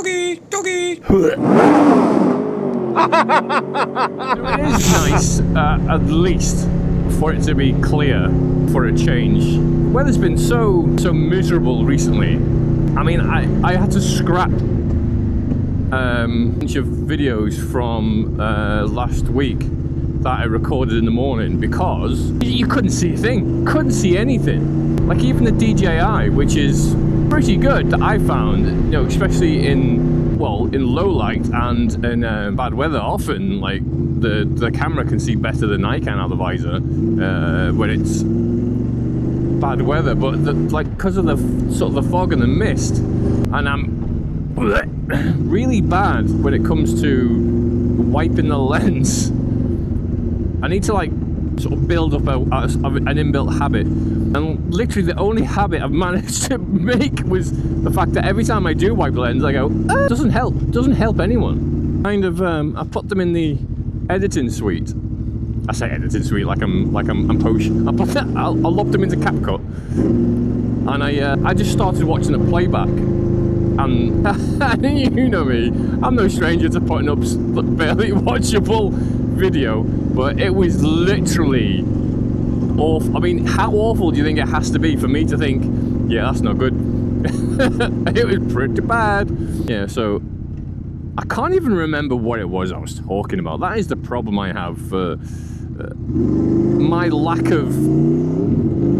Doggy, doggy. It is nice, at least, for it to be clear for a change. Weather's been so miserable recently. I mean, I had to scrap a bunch of videos from last week that I recorded in the morning because you couldn't see a thing, couldn't see anything. Like even the DJI, which is pretty good that I found, you know, especially in low light and in bad weather. Often, like the camera can see better than I can out of the visor when it's bad weather. But because of the sort of the fog and the mist, and I'm really bad when it comes to wiping the lens. I need to like sort of build up an inbuilt habit, and literally the only habit I've managed to make was the fact that every time I do wipe the lens I go, doesn't help anyone. Kind of I put them in the editing suite. I say editing suite like I'm posh. I'll lob them into CapCut, and I just started watching a playback. And you know me, I'm no stranger to putting up barely watchable video, but it was literally awful. I mean, how awful do you think it has to be for me to think, yeah, that's not good? It was pretty bad. Yeah, so I can't even remember what it was I was talking about. That is the problem I have. My lack of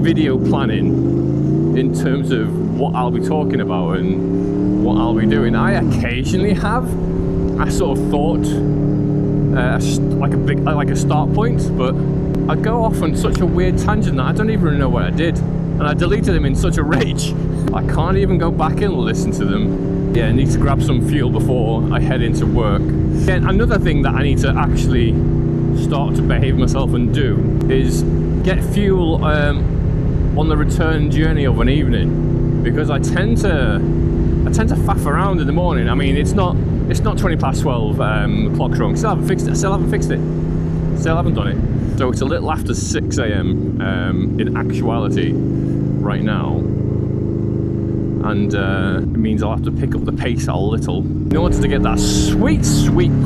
video planning in terms of what I'll be talking about and what I'll be doing. I occasionally have a sort of thought, like a start point, but I go off on such a weird tangent that I don't even know what I did, and I deleted them in such a rage. I can't even go back and listen to them. Yeah, I need to grab some fuel before I head into work. Again, another thing that I need to actually start to behave myself and do is get fuel on the return journey of an evening, because I tend to faff around in the morning. I mean, it's not 20 past 12, the clock's wrong. Still haven't fixed it. Still haven't done it. So it's a little after 6 a.m. In actuality right now, and it means I'll have to pick up the pace a little in order to get that sweet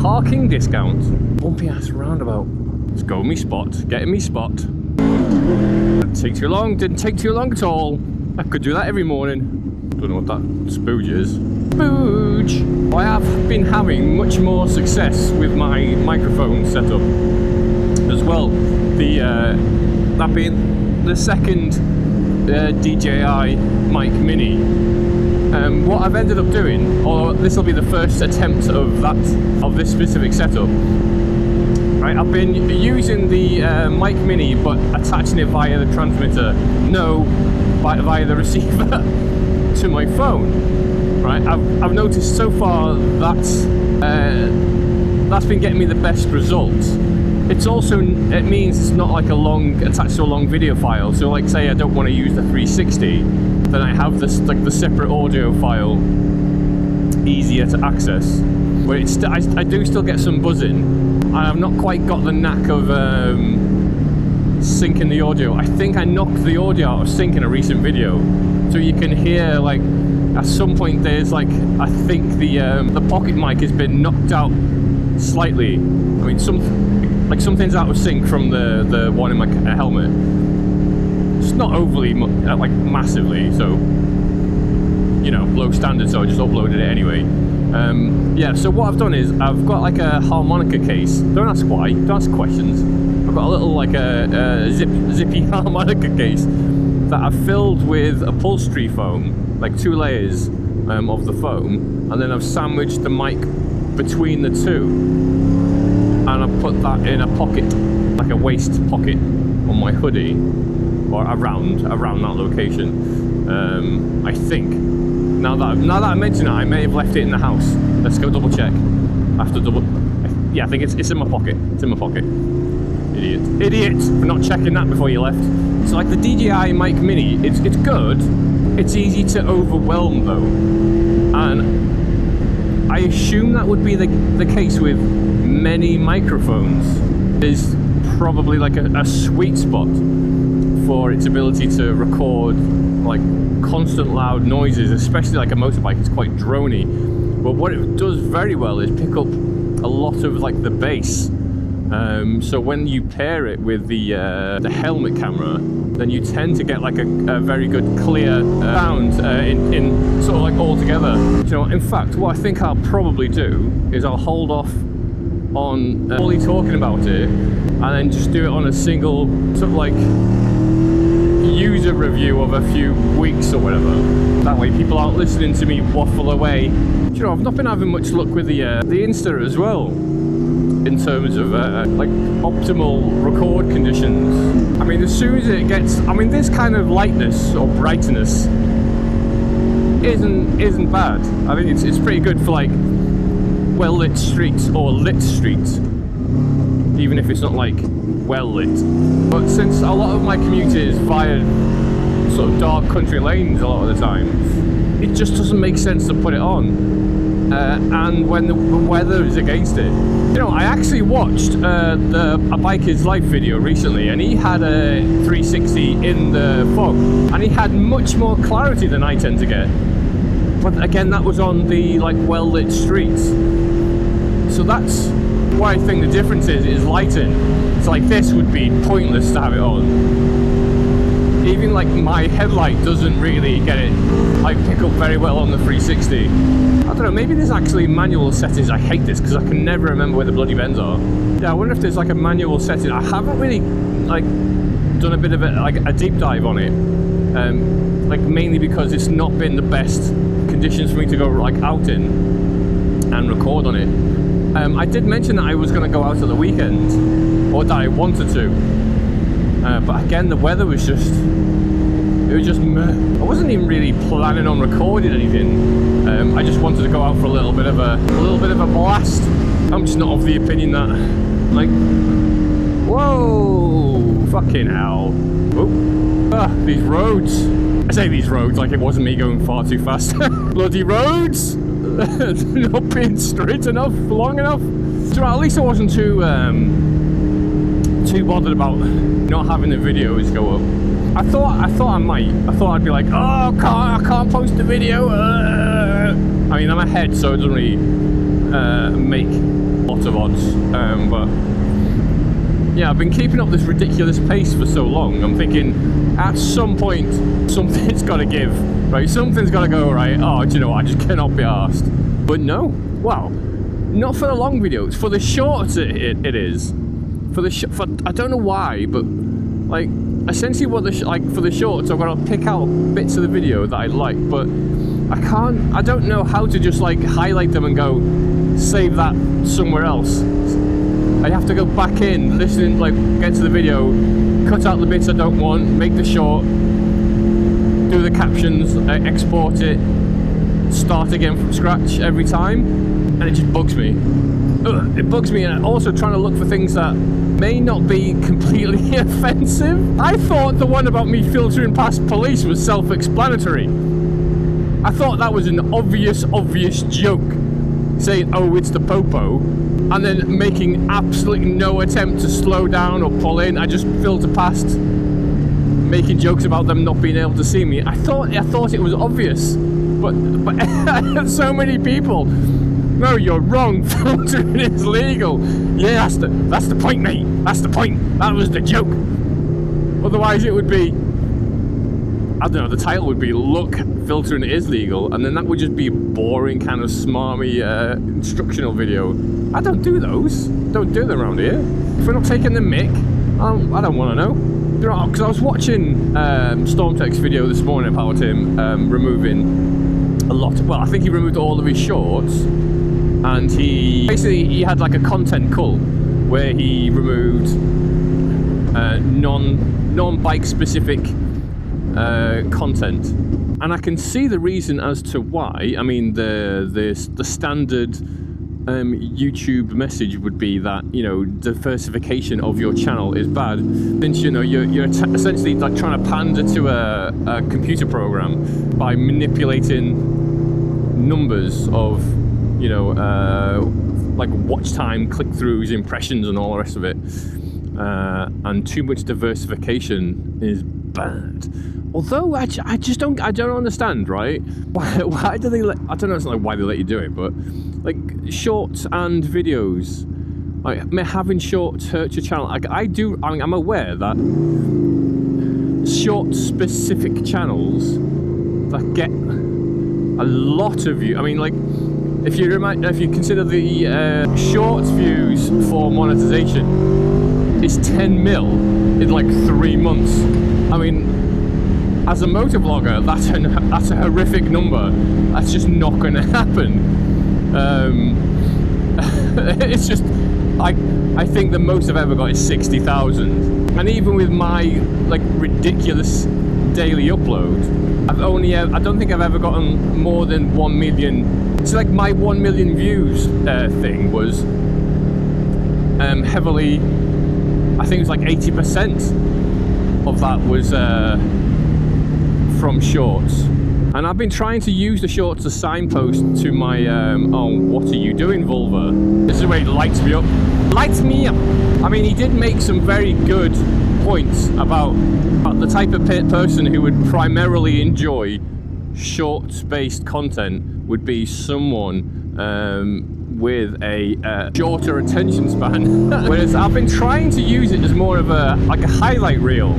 parking discount. Bumpy ass roundabout. Let's go me spot. Getting me spot. Didn't take too long at all. I could do that every morning. Don't know what that spooge is. Spooge! I have been having much more success with my microphone setup as well. That being the second DJI Mic Mini. What I've ended up doing, or this will be the first attempt of this specific setup. Right, I've been using the Mic Mini, but attaching it via the transmitter, via the receiver to my phone. Right, I've noticed so far that's been getting me the best results. It means it's not like attached to a long video file. So like say I don't want to use the 360, then I have this like the separate audio file, easier to access. But I do still get some buzzing. I've not quite got the knack of syncing the audio. I think I knocked the audio out of sync in a recent video, so you can hear like at some point there's like I think the pocket mic has been knocked out slightly. I mean something's out of sync from the one in my helmet. It's not overly like massively, so you know, low standard. So I just uploaded it anyway. Yeah, so what I've done is I've got like a harmonica case. Don't ask why, don't ask questions. I've got a little like a zippy harmonica case that I've filled with upholstery foam, like 2 layers of the foam, and then I've sandwiched the mic between the two, and I've put that in a pocket, like a waist pocket on my hoodie, or around that location. I think. Now that I mention it, I may have left it in the house. Let's go double check. I have to double. Yeah, I think it's in my pocket. It's in my pocket. Idiot for not checking that before you left. So like the DJI Mic Mini, it's good. It's easy to overwhelm though, and I assume that would be the case with many microphones. There's probably like a sweet spot for its ability to record like constant loud noises, especially like a motorbike. It's quite drony, But what it does very well is pick up a lot of like the bass. So when you pair it with the helmet camera, then you tend to get like a very good clear sound in sort of like all together. You know, in fact, what I think I'll probably do is I'll hold off on fully talking about it, and then just do it on a single sort of like user review of a few weeks or whatever. That way people aren't listening to me waffle away. You know, I've not been having much luck with the Insta as well, in terms of like optimal record conditions. I mean, as soon as it gets, I mean, this kind of lightness or brightness isn't bad. I think it's pretty good for like well lit streets or lit streets, even if it's not like well lit. But since a lot of my commute is via sort of dark country lanes a lot of the time, it just doesn't make sense to put it on. And when the weather is against it. You know, I actually watched a biker's life video recently, and he had a 360 in the fog, and he had much more clarity than I tend to get. But again, that was on the like well lit streets. So that's why I think the difference is lighting. It's like this would be pointless to have it on. Even like my headlight doesn't really get it, like pick up very well on the 360. I don't know, maybe there's actually manual settings. I hate this because I can never remember where the bloody bends are. Yeah, I wonder if there's like a manual setting. I haven't really like done a bit of a deep dive on it, like mainly because it's not been the best conditions for me to go like out in and record on it. I did mention that I was going to go out at the weekend, or that I wanted to, but again the weather was just, it was just meh. I wasn't even really planning on recording anything. I just wanted to go out for a little bit of a blast. I'm just not of the opinion that, like, whoa, fucking hell. Oh, these roads. I say these roads like it wasn't me going far too fast. Bloody roads! Not being straight enough, long enough. So at least I wasn't too bothered about not having the videos go up. I thought I might. I thought I'd be like, oh, I can't post the video. I mean, I'm ahead, so it doesn't really make a lot of odds. But yeah, I've been keeping up this ridiculous pace for so long. I'm thinking, at some point, something's got to give, right? Something's got to go right. Oh, do you know what? I just cannot be arsed. But no, well, not for the long videos. For the shorts, it is. For I don't know why, but like essentially what for the shorts, I've got to pick out bits of the video that I like, but I don't know how to just like highlight them and go save that somewhere else. I have to go back in, listen, like get to the video, cut out the bits I don't want, make the short, do the captions, export it, start again from scratch every time, and it just bugs me. It bugs me, and also trying to look for things that may not be completely offensive. I thought the one about me filtering past police was self-explanatory. I thought that was an obvious joke, saying, oh, it's the popo, and then making absolutely no attempt to slow down or pull in. I just filter past, making jokes about them not being able to see me. I thought it was obvious, but so many people, no, you're wrong, filtering is legal. Yeah, that's the point, mate. That's the point. That was the joke. Otherwise it would be, I don't know, the title would be, look, filtering is legal, and then that would just be a boring kind of smarmy instructional video. I don't do those. Don't do them around here. If we're not taking the mic, I don't want to know. Because I was watching Stormtech's video this morning about him removing a lot of, well, I think he removed all of his shorts, and he had like a content cull where he removed non-bike specific content, and I can see the reason as to why. I mean, the standard YouTube message would be that, you know, diversification of your channel is bad, since, you know, you're essentially like trying to pander to a computer program by manipulating numbers of, you know, like watch time, click-throughs, impressions, and all the rest of it. And too much diversification is bad. Although I just don't understand, right? Why do they let, I don't know, it's not like why they let you do it, but like shorts and videos, like having shorts hurt your channel. Like I'm aware that short specific channels that get a lot of views. I mean, like if you consider the shorts views for monetization is 10 mil in like 3 months. I mean, as a motovlogger, that's a horrific number. That's just not going to happen. It's just, I think the most I've ever got is 60,000, and even with my like ridiculous daily upload, I don't think I've ever gotten more than 1 million. It's like my 1 million views thing was heavily, I think it was like 80% of that was from shorts. And I've been trying to use the shorts as signpost to my oh, what are you doing, vulva? This is the way he lights me up. Lights me up! I mean, he did make some very good points about the type of person who would primarily enjoy shorts-based content would be someone with a shorter attention span. Whereas I've been trying to use it as more of a highlight reel.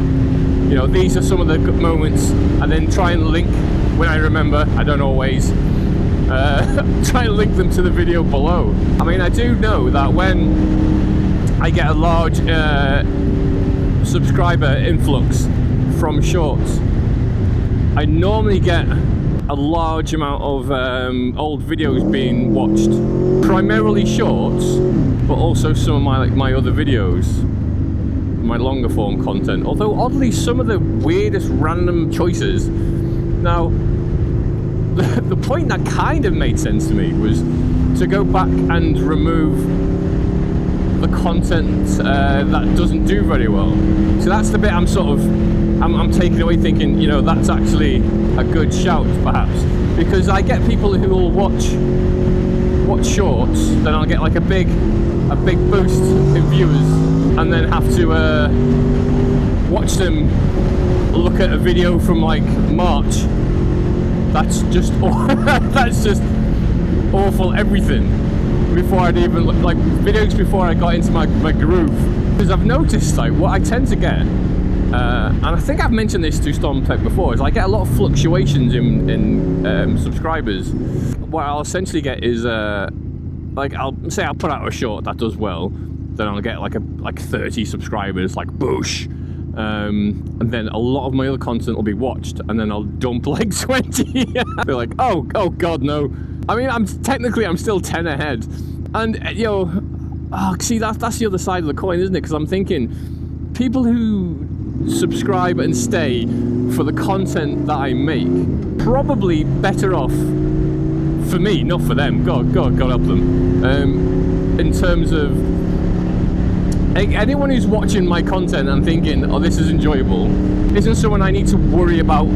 You know, these are some of the good moments, and then try and link, when I remember, I don't always, try and link them to the video below. I mean, I do know that when I get a large subscriber influx from shorts, I normally get a large amount of old videos being watched. Primarily shorts, but also some of my other videos, my longer form content. Although oddly, some of the weirdest random choices. Now, the point that kind of made sense to me was to go back and remove the content that doesn't do very well. So that's the bit I'm taking away thinking, you know, that's actually a good shout perhaps, because I get people who will watch shorts, then I'll get like a big boost in viewers, and then have to watch them look at a video from like March. That's just awful everything before I'd even look, like videos before I got into my groove. Because I've noticed like what I tend to get, and I think I've mentioned this to Stormtech before, is I get a lot of fluctuations in subscribers. What I'll essentially get is like I'll put out a short that does well, then I'll get like 30 subscribers, like boosh. And then a lot of my other content will be watched, and then I'll dump like 20. They're like, oh god, no. I mean, I'm still 10 ahead, and see, that's the other side of the coin, isn't it? Because I'm thinking people who subscribe and stay for the content that I make probably better off for me, not for them. God help them. In terms of anyone who's watching my content and thinking, oh, this is enjoyable, isn't someone I need to worry about,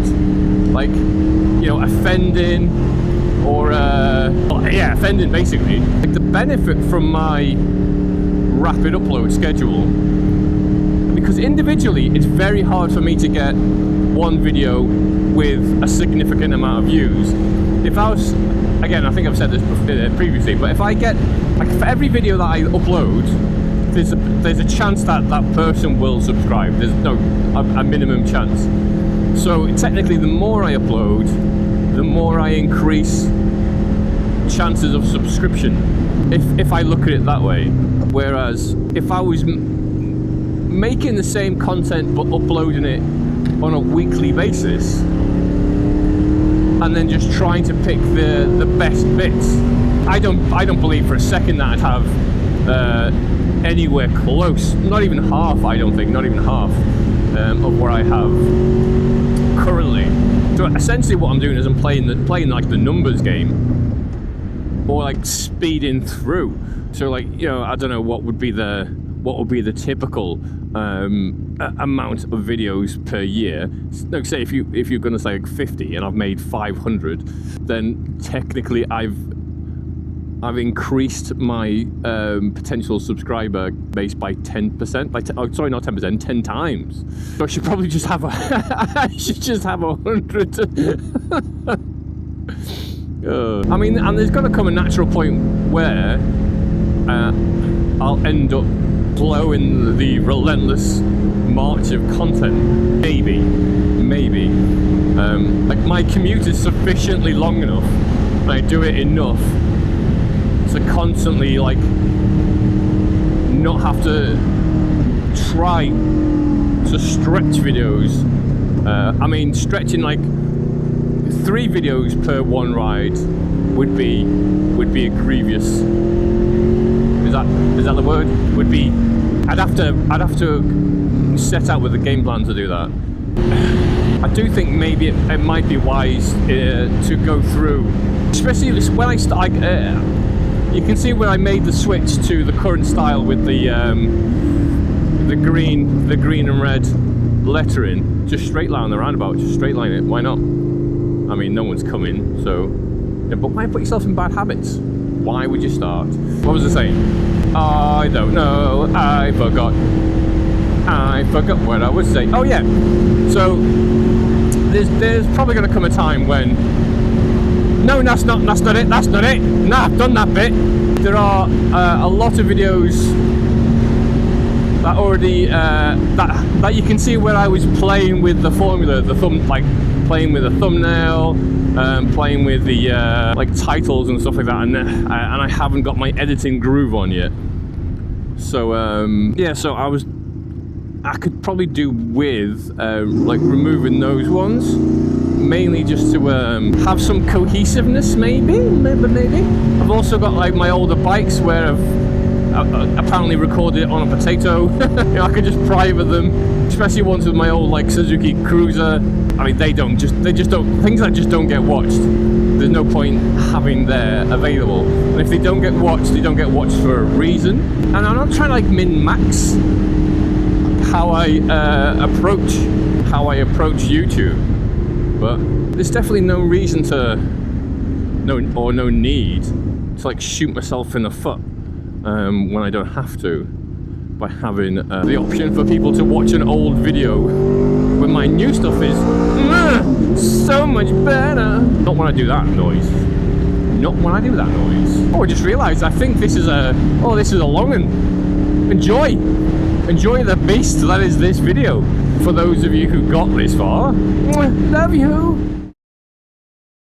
like, you know, offending or, offending basically. Like, the benefit from my rapid upload schedule, because individually it's very hard for me to get one video with a significant amount of views. If I was, again, I think I've said this previously, but if I get, like, for every video that I upload, there's a chance that person will subscribe. There's a minimum chance. So technically, the more I upload, the more I increase chances of subscription, if I look at it that way. Whereas if I was making the same content but uploading it on a weekly basis, and then just trying to pick the best bits, I don't believe for a second that I'd have anywhere close, not even half, I don't think, not even half of what I have currently. So essentially what I'm doing is I'm playing like the numbers game, or like speeding through. So, like, you know, I don't know what would be the typical amount of videos per year. No, say if you're going to say like 50 and I've made 500, then technically I've I've increased my potential subscriber base by 10%. Sorry, not 10%, 10 times. So I should probably just have I should just have 100. I mean, and there's got to come a natural point where I'll end up blowing the relentless march of content. Maybe. Like my commute is sufficiently long enough, and I do it enough to constantly like not have to try to stretch videos. I mean, stretching like 3 videos per one ride would be a grievous. Is that the word? Would be. I'd have to set out with a game plan to do that. I do think maybe it might be wise to go through, especially when I start. You can see when I made the switch to the current style with the green and red lettering. Just straight line the roundabout. Just straight line it. Why not? I mean, no one's coming, so. Yeah, but why put yourself in bad habits? Why would you start? What was I saying? I don't know. I forgot what I was saying. Oh yeah. So there's probably going to come a time when. No, that's not it. Nah, I've done that bit. There are a lot of videos that already that you can see where I was playing with the formula, playing with the thumbnail, playing with the like titles and stuff like that, and I haven't got my editing groove on yet. So yeah, so I could probably do with like removing those ones, mainly just to have some cohesiveness, maybe. I've also got like my older bikes where I've apparently recorded it on a potato. You know, I could just private them, especially ones with my old like Suzuki Cruiser. I mean, they just don't, things that just don't get watched. There's no point having there available. And if they don't get watched, they don't get watched for a reason. And I'm not trying to like min-max how I approach YouTube, but there's definitely no reason no need to like shoot myself in the foot when I don't have to, by having the option for people to watch an old video when my new stuff is so much better. Not when I do that noise. Oh, I just realised, I think this is a long one. Enjoy the beast that is this video. For those of you who got this far, love you.